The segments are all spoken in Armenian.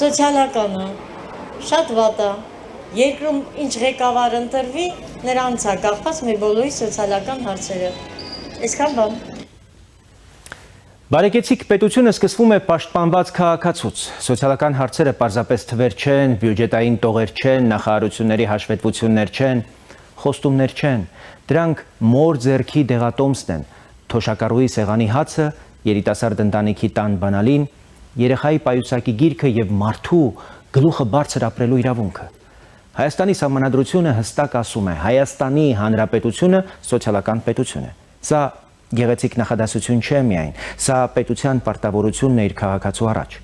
սոցիալականը շատ վատ է։ Երկրում ինչ ղեկավար ընտրվի, նրանց է կախված մեր բոլորի սոցիալական հարցերը։ Այսքան բան։ Բարեկեցիկ պետությունը սկսվում է պաշտպանված քաղաքացուց։ Սոցիալական հարցերը պարզապես թվեր չեն, բյուջետային տողեր չեն, նախարարությունների հաշվետվություններ չեն, խոստումներ չեն։ Դրանք մոր ձեռքի դեղատոմսն են։ Թոշակառուի սեղանի հացը, երիտասարդ ընտանիքի տան բանալին, երեխայի պայուսակի գիրքը եւ մարդու գլուխը բարձր ապրելու իրավունքը։ Հայաստանի սահմանադրությունը հստակ ասում է, Հայաստանի Հանրապետությունը սոցիալական պետություն է։ Սա գեղեցիկ նախադասություն չէ միայն, սա պետության պարտավորությունն է իր քաղաքացու առաջ։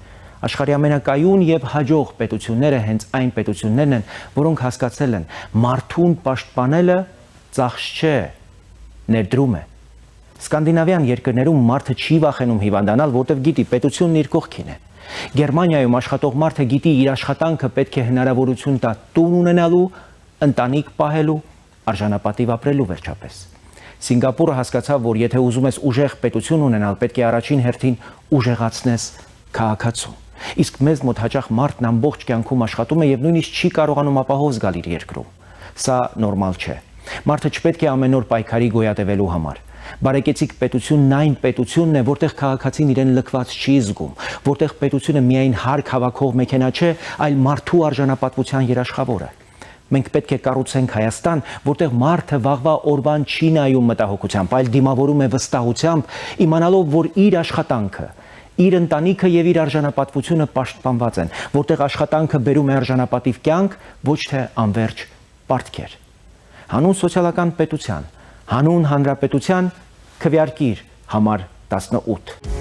Աշխարհի ամենակայուն եւ հաջող պետությունները հենց այն պետություններն են, որոնք հասկացել են, մարդուն պաշտպանելը ծախս չէ, ներդրում է։ Սկանդինավյան երկրներում մարդը չի վախենում հիվանդանալ, որտեղ գիտի պետությունն իր կողքին է։ Գերմանիայում աշխատող մարդը գիտի իր աշխատանքը պետք է հնարավորություն տա տուն ունենալու, ընտանիք պահելու, արժանապատիվ ապրելու վերջապես։ Սինգապուրը հասկացավ, որ եթե ուզում ես ուժեղ պետություն ունենալ, պետք է առաջին հերթին ուժեղացնես քաղաքացուն։ Իսկ մեզ մոտ հաճախ մարդն ամբողջ կյանքում աշխատում է եւ նույնիսկ չի կարողանում ապահով զգալ իր երկրում։ Սա նորմալ չէ։ Մարդը չպետք է ամեն օր պայքարի գոյատևելու համար։ Բարեկեցիկ պետությունն այն պետությունն է, որտեղ քաղաքացին իրեն լքված չի զգում, որտեղ պետությունը միայն հարկ հավաքող մեքենա չէ, այլ մարդու արժանապատվության երաշխավորը։ Մենք պետք է կառուցենք Հայաստան, որտեղ մարդը վաղվա օրվան չի նայում մտահոգությամբ, այլ դիմավորում է վստահությամբ, իմանալով, որ իր աշխատանքը, իր ընտանիքը եւ իր արժանապատվությունը պաշտպանված են, որտեղ աշխատանքը բերում է արժանապատիվ կյանք, ոչ թե անվերջ պարտքեր։ Հանուն սոցիալական պետության, հանուն հանրապետության քվեարկիր համար 18